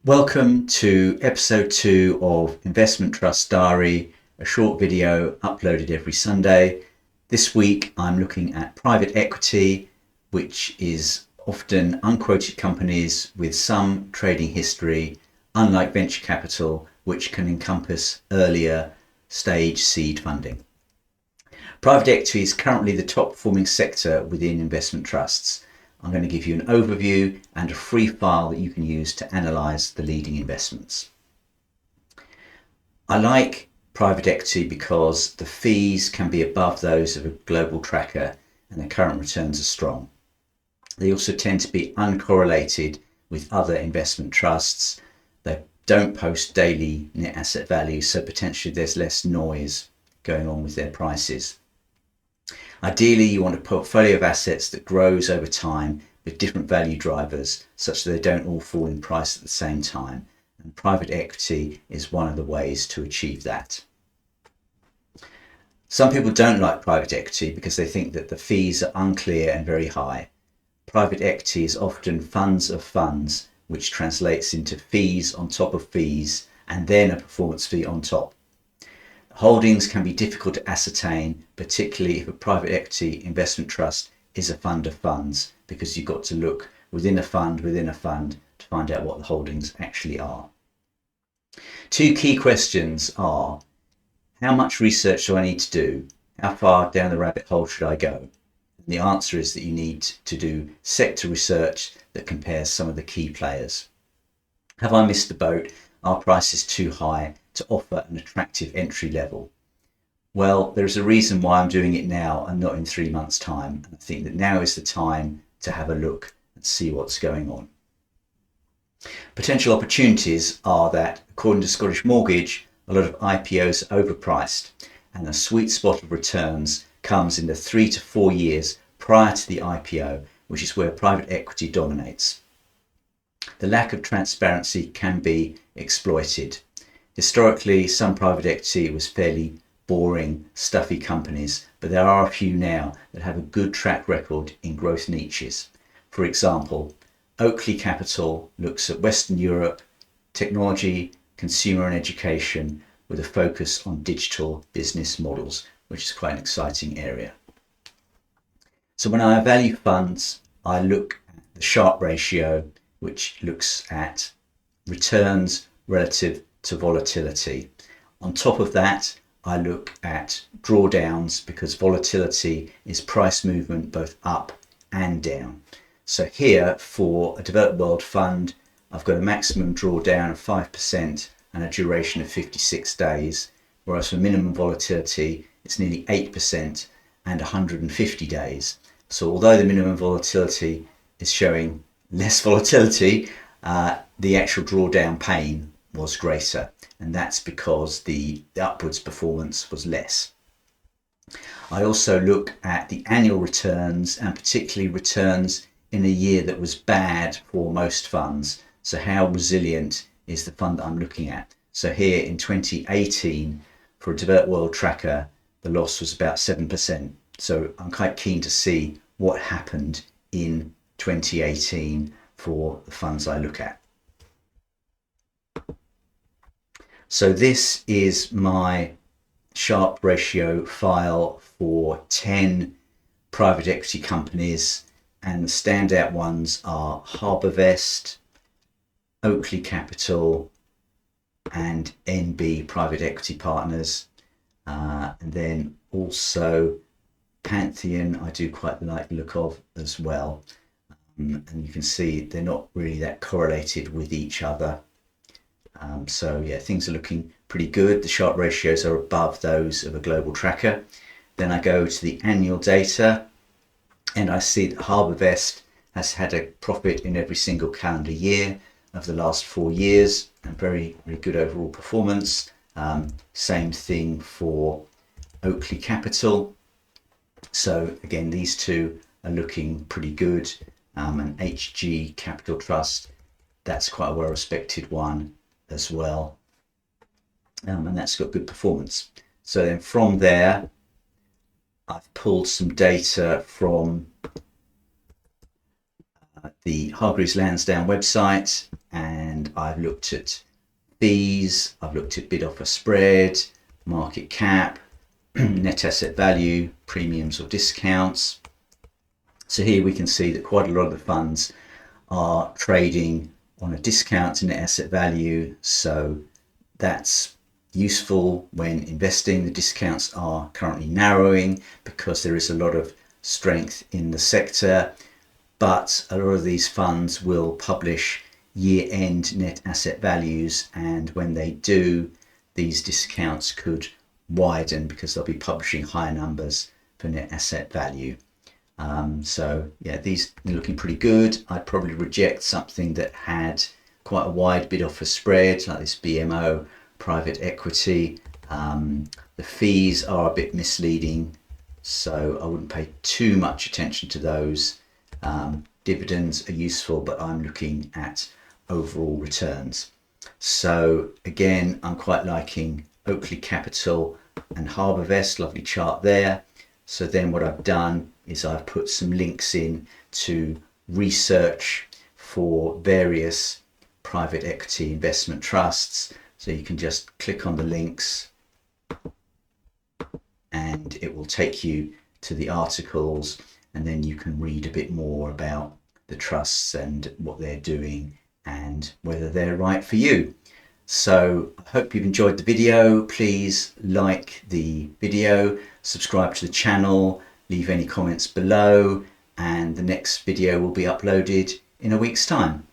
Welcome to episode 2 of Investment Trust Diary, a short video uploaded every Sunday. This week I'm looking at private equity, which is often unquoted companies with some trading history, unlike venture capital, which can encompass earlier stage seed funding. Private equity is currently the top performing sector within investment trusts. I'm going to give you an overview and a free file that you can use to analyse the leading investments. I like private equity because the fees can be above those of a global tracker and the current returns are strong. They also tend to be uncorrelated with other investment trusts. They don't post daily net asset value, so potentially there's less noise going on with their prices. Ideally, you want a portfolio of assets that grows over time with different value drivers such that they don't all fall in price at the same time. And private equity is one of the ways to achieve that. Some people don't like private equity because they think that the fees are unclear and very high. Private equity is often funds of funds, which translates into fees on top of fees and then a performance fee on top. Holdings can be difficult to ascertain, particularly if a private equity investment trust is a fund of funds, because you've got to look within a fund to find out what the holdings actually are. Two key questions are, how much research do I need to do? How far down the rabbit hole should I go? And the answer is that you need to do sector research that compares some of the key players. Have I missed the boat? Are prices too high to offer an attractive entry level? Well, there's a reason why I'm doing it now and not in 3 months' time. And I think that now is the time to have a look and see what's going on. Potential opportunities are that, according to Scottish Mortgage, a lot of IPOs are overpriced, and the sweet spot of returns comes in the 3 to 4 years prior to the IPO, which is where private equity dominates. The lack of transparency can be exploited. Historically, some private equity was fairly boring, stuffy companies, but there are a few now that have a good track record in growth niches. For example, Oakley Capital looks at Western Europe, technology, consumer and education with a focus on digital business models, which is quite an exciting area. So when I value funds, I look at the Sharpe ratio, which looks at returns relative to volatility. On top of that, I look at drawdowns because volatility is price movement both up and down. So here for a developed world fund, I've got a maximum drawdown of 5% and a duration of 56 days, whereas for minimum volatility, it's nearly 8% and 150 days. So although the minimum volatility is showing less volatility, the actual drawdown pain was greater, and that's because the upwards performance was less. I also look at the annual returns, and particularly returns in a year that was bad for most funds. So how resilient is the fund that I'm looking at? So here in 2018, for a developed world tracker, the loss was about 7%. So I'm quite keen to see what happened in 2018 for the funds I look at. So this is my Sharpe ratio file for 10 private equity companies, and the standout ones are Harbourvest, Oakley Capital and NB Private Equity Partners, and then also Pantheon I do quite like the look of as well. And you can see they're not really that correlated with each other. So yeah, things are looking pretty good. The Sharpe ratios are above those of a global tracker. Then I go to the annual data and I see that Harbourvest has had a profit in every single calendar year of the last 4 years, and very, very good overall performance. Same thing for Oakley Capital. So again, these two are looking pretty good. And HG Capital Trust, that's quite a well-respected one as well, and that's got good performance. So then from there, I've pulled some data from the Hargreaves Lansdown website, and and I've looked at fees, I've looked at bid offer spread, market cap, net asset value, premiums or discounts. So here we can see that quite a lot of the funds are trading on a discount to net asset value. So that's useful when investing. The discounts are currently narrowing because there is a lot of strength in the sector, but a lot of these funds will publish year-end net asset values, and when they do, these discounts could widen because they'll be publishing higher numbers for net asset value. So yeah, these are looking pretty good. I'd probably reject something that had quite a wide bid offer spread, like this BMO private equity. The fees are a bit misleading, so I wouldn't pay too much attention to those. Dividends are useful, but I'm looking at overall returns. So again, I'm quite liking Oakley Capital and Harbourvest, lovely chart there. So then what I've done is I've put some links in to research for various private equity investment trusts. So you can just click on the links and it will take you to the articles, and then you can read a bit more about the trusts and what they're doing and whether they're right for you. So I hope you've enjoyed the video. Please like the video, subscribe to the channel, leave any comments below, and the next video will be uploaded in a week's time.